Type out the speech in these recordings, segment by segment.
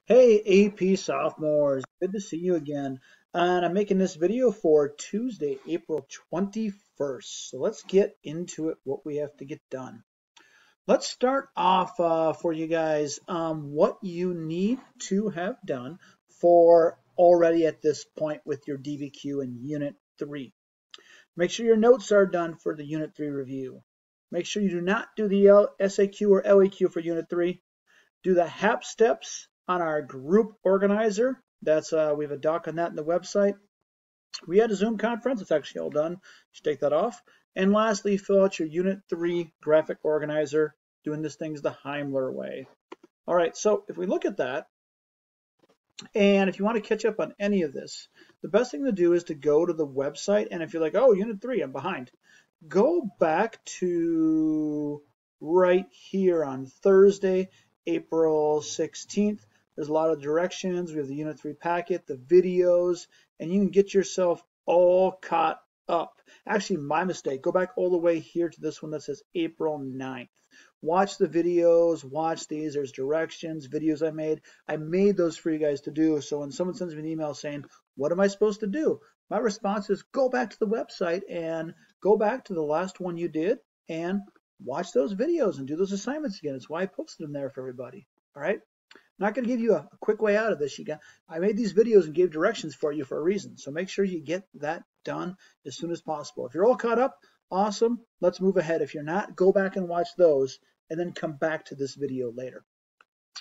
Hey AP sophomores, good to see you again. And I'm making this video for Tuesday, April 21st. So let's get into it, what we have to get done. Let's start off for you guys what you need to have done for already at this point with your DBQ in Unit 3. Make sure your notes are done for the Unit 3 review. Make sure you do not do the SAQ or LAQ for Unit 3. Do the HAP steps on our group organizer. That's we have a doc on that in the website. We had a Zoom conference. It's actually all done. You should take that off. And lastly, fill out your Unit 3 graphic organizer. Doing this things the Heimler way. All right, so if we look at that, and if you want to catch up on any of this, the best thing to do is to go to the website. And if you're like, oh, Unit 3, I'm behind, go back to right here on Thursday, April 16th. There's a lot of directions. We have the Unit 3 packet, the videos, and you can get yourself all caught up. Actually, my mistake. Go back all the way here to this one that says April 9th. Watch the videos, watch these. There's directions, videos I made. I made those for you guys to do. So when someone sends me an email saying, what am I supposed to do? My response is go back to the website and go back to the last one you did and watch those videos and do those assignments again. It's why I posted them there for everybody. All right. I'm not going to give you a quick way out of this. I made these videos and gave directions for you for a reason. So make sure you get that done as soon as possible. If you're all caught up, awesome. Let's move ahead. If you're not, go back and watch those and then come back to this video later.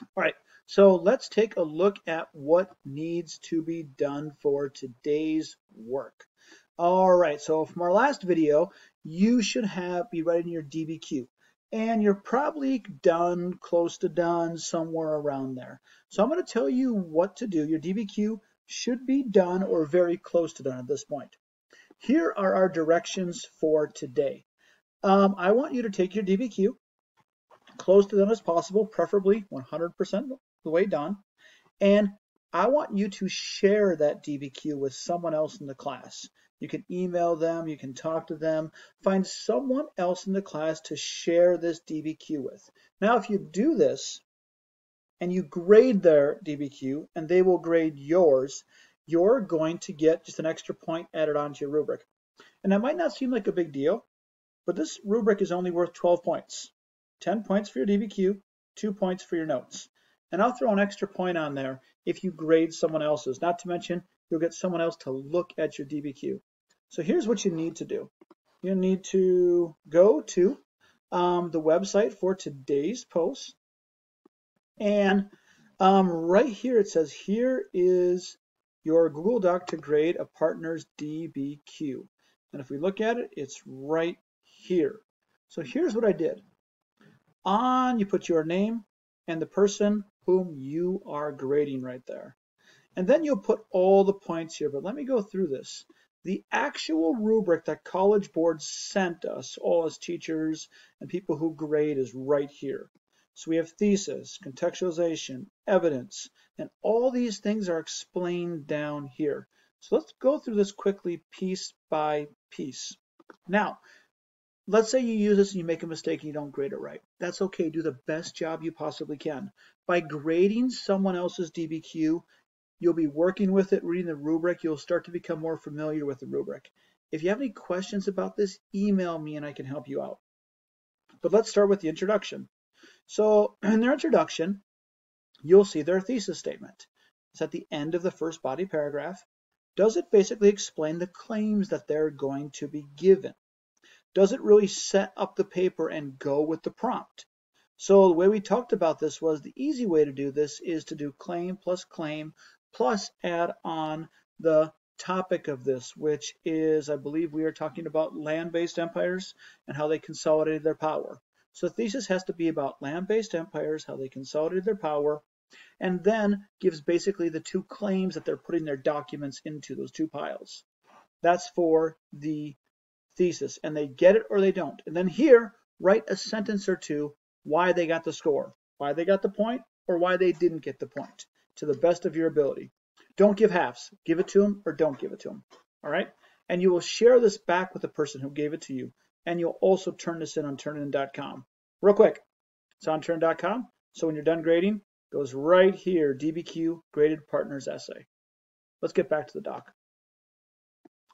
All right, so let's take a look at what needs to be done for today's work. All right, so from our last video, you should be writing your DBQ. And you're probably done, close to done, somewhere around there. So I'm going to tell you what to do. Your DBQ should be done or very close to done at this point. Here are our directions for today. I want you to take your DBQ, close to done as possible, preferably 100% the way done. And I want you to share that DBQ with someone else in the class. You can email them, you can talk to them, find someone else in the class to share this DBQ with. Now, if you do this and you grade their DBQ and they will grade yours, you're going to get just an extra point added onto your rubric. And that might not seem like a big deal, but this rubric is only worth 12 points. 10 points for your DBQ, 2 points for your notes. And I'll throw an extra point on there if you grade someone else's. Not to mention, you'll get someone else to look at your DBQ. So here's what you need to do. You need to go to the website for today's post. And right here it says, here is your Google Doc to grade a partner's DBQ. And if we look at it, it's right here. So here's what I did. You put your name and the person whom you are grading right there. And then you'll put all the points here, but let me go through this. The actual rubric that College Board sent us, all as teachers and people who grade, is right here. So we have thesis, contextualization, evidence, and all these things are explained down here. So let's go through this quickly piece by piece. Now, let's say you use this and you make a mistake and you don't grade it right. That's okay. Do the best job you possibly can. By grading someone else's DBQ, you'll be working with it, reading the rubric. You'll start to become more familiar with the rubric. If you have any questions about this, email me and I can help you out. But let's start with the introduction. So in their introduction, you'll see their thesis statement. It's at the end of the first body paragraph. Does it basically explain the claims that they're going to be given? Does it really set up the paper and go with the prompt? So the way we talked about this was the easy way to do this is to do claim plus add on the topic of this, which is, I believe we are talking about land-based empires and how they consolidated their power. So the thesis has to be about land-based empires, how they consolidated their power, and then gives basically the two claims that they're putting their documents into, those two piles. That's for the thesis, and they get it or they don't. And then here, write a sentence or two why they got the score, why they got the point, or why they didn't get the point, to the best of your ability. Don't give halves. Give it to them or don't give it to them. All right? And you will share this back with the person who gave it to you, and you'll also turn this in on turnitin.com. Real quick, it's on turnitin.com, so when you're done grading, Goes right here, DBQ, graded partners essay. Let's get back to the doc.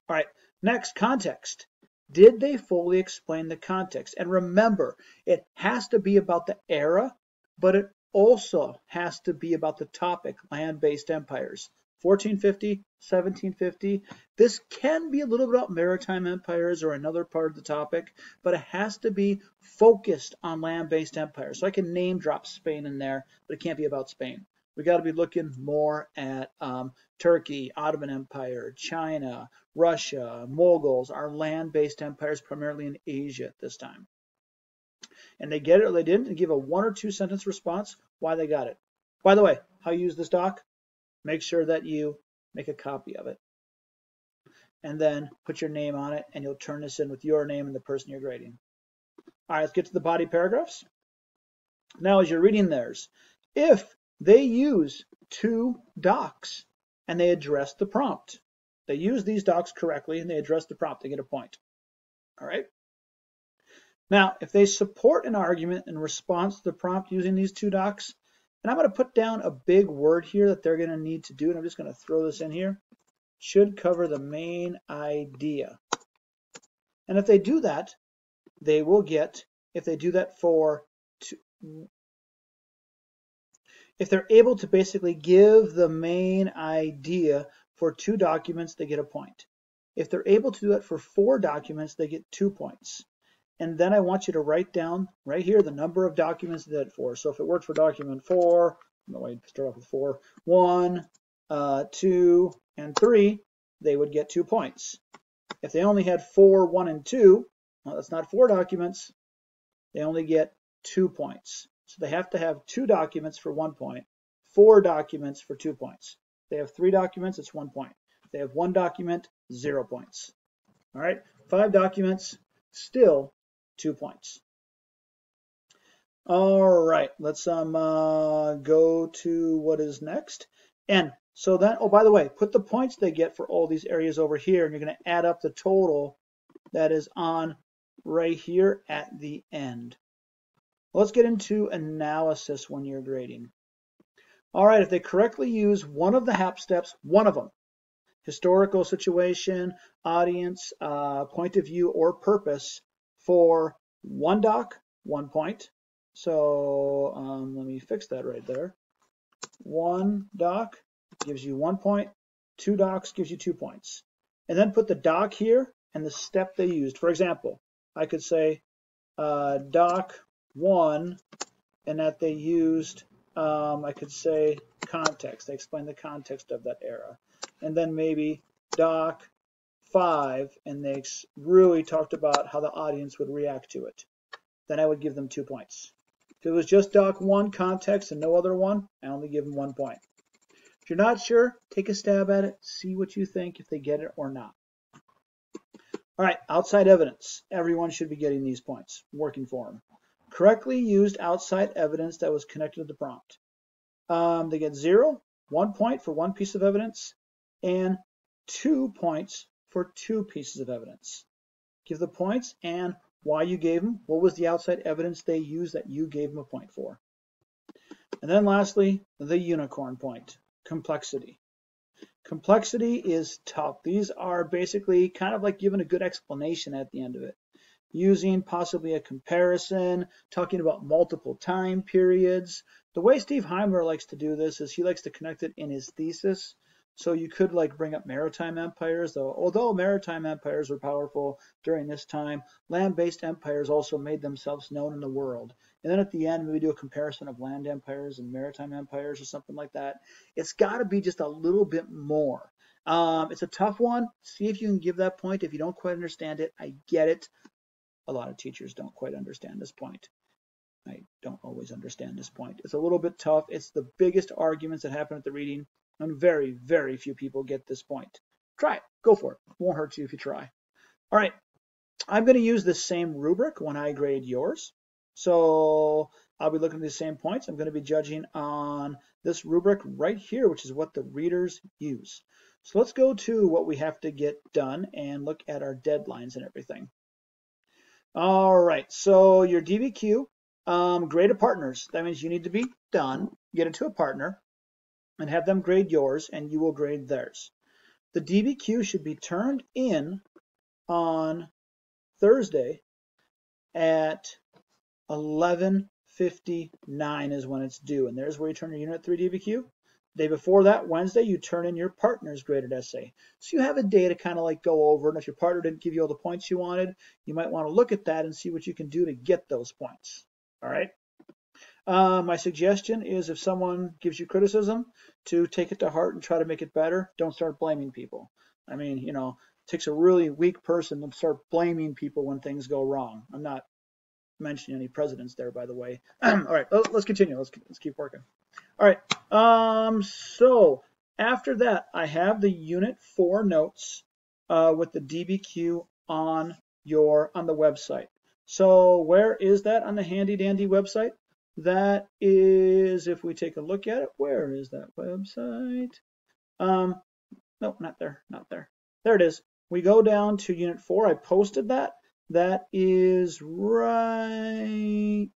All right, next, context. Did they fully explain the context? And remember, it has to be about the era, but it also has to be about the topic, land-based empires. 1450, 1750. This can be a little bit about maritime empires or another part of the topic, but it has to be focused on land-based empires. So I can name drop Spain in there, but it can't be about Spain. We got to be looking more at Turkey, Ottoman Empire, China, Russia, Mongols, our land-based empires primarily in Asia at this time. And they get it or they didn't, and give a 1 or 2 sentence response why they got it. By the way, how you use this doc? Make sure that you make a copy of it. And then put your name on it, and you'll turn this in with your name and the person you're grading. All right, let's get to the body paragraphs. Now, as you're reading theirs, if they use 2 docs and they address the prompt, they use these docs correctly and they address the prompt, they get a point. All right. Now, if they support an argument in response to the prompt using these 2 docs, and I'm going to put down a big word here that they're going to need to do, and I'm just going to throw this in here, should cover the main idea. And if they do that, they will get, if they do that for, if they're able to basically give the main idea for 2 documents, they get a point. If they're able to do it for 4 documents, they get 2 points. And then I want you to write down right here the number of documents they did it for. So if it worked for document 4, no, I start off with 4, 1, 2, and 3, they would get 2 points. If they only had 4, 1, and 2, well, that's not 4 documents. They only get 2 points. So they have to have 2 documents for 1 point, 4 documents for 2 points. If they have 3 documents, it's 1 point. If they have 1 document, 0 points. All right, 5 documents, still 2 points. All right, let's go to what is next. And so then, oh, by the way, put the points they get for all these areas over here, and you're going to add up the total that is on right here at the end. Let's get into analysis when you're grading. All right, if they correctly use one of the HAP steps, one of them, historical situation, audience, point of view, or purpose, for 1 doc, 1 point. So let me fix that right there. 1 doc gives you 1 point, 2 docs gives you 2 points. And then put the doc here and the step they used. For example, I could say doc 1, and that they used, I could say context. They explained the context of that era. And then maybe doc 5, and they really talked about how the audience would react to it. Then I would give them 2 points. If it was just doc 1 context and no other one, I only give them 1 point. If you're not sure, take a stab at it, see what you think, if they get it or not. All right, outside evidence. Everyone should be getting these points, working for them. Correctly used outside evidence that was connected to the prompt. They get 0, 1 point for 1 piece of evidence, and 2 points for 2 pieces of evidence. Give the points and why you gave them. What was the outside evidence they used that you gave them a point for? And then lastly, the unicorn point, complexity. Complexity is tough. These are basically kind of like giving a good explanation at the end of it. Using possibly a comparison, talking about multiple time periods. The way Steve Heimler likes to do this is he likes to connect it in his thesis. So you could like bring up maritime empires, though. Although maritime empires were powerful during this time, land-based empires also made themselves known in the world. And then at the end, we do a comparison of land empires and maritime empires or something like that. It's got to be just a little bit more. It's a tough one. See if you can give that point. If you don't quite understand it, I get it. A lot of teachers don't quite understand this point. I don't always understand this point. It's a little bit tough. It's the biggest arguments that happen at the reading, and very, very few people get this point. Try it. Go for it. It won't hurt you if you try. All right. I'm going to use the same rubric when I grade yours. So I'll be looking at the same points. I'm going to be judging on this rubric right here, which is what the readers use. So let's go to what we have to get done and look at our deadlines and everything. All right, so your DBQ Grade a partners. That means you need to be done, get it to a partner, and have them grade yours, and you will grade theirs. The DBQ should be turned in on Thursday at 11:59 is when it's due, and there's where you turn your Unit 3 DBQ. The day before that, Wednesday, you turn in your partner's graded essay. So you have a day to kind of like go over, and if your partner didn't give you all the points you wanted, you might want to look at that and see what you can do to get those points. All right. My suggestion is if someone gives you criticism, to take it to heart and try to make it better. Don't start blaming people. I mean, you know, it takes a really weak person to start blaming people when things go wrong. I'm not mentioning any presidents there, by the way. All right, let's continue. Let's keep working. All right. So after that, I have the Unit 4 notes with the DBQ on the website. So where is that on the handy dandy website? That is, if we take a look at it, where is that website? No, not there, not there. There it is. We go down to Unit 4. I posted that. That is right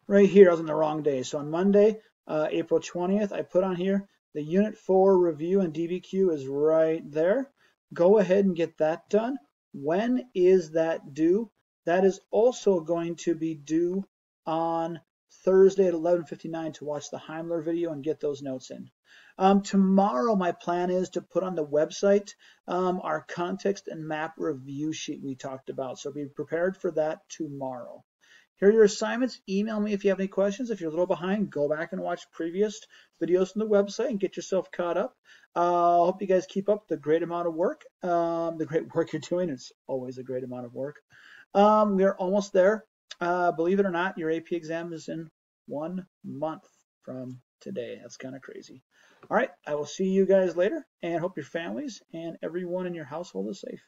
here. I was on the wrong day. So on Monday, April 20th, I put on here the Unit 4 review and DBQ is right there. Go ahead and get that done. When is that due? That is also going to be due on Thursday at 11:59 to watch the Heimler video and get those notes in. Tomorrow, my plan is to put on the website our context and map review sheet we talked about. So be prepared for that tomorrow. Here are your assignments. Email me if you have any questions. If you're a little behind, go back and watch previous videos from the website and get yourself caught up. I hope you guys keep up the great amount of work, the great work you're doing. It's always a great amount of work. We are almost there. Believe it or not, your AP exam is in 1 month from today. That's kind of crazy. All right, I will see you guys later and hope your families and everyone in your household is safe.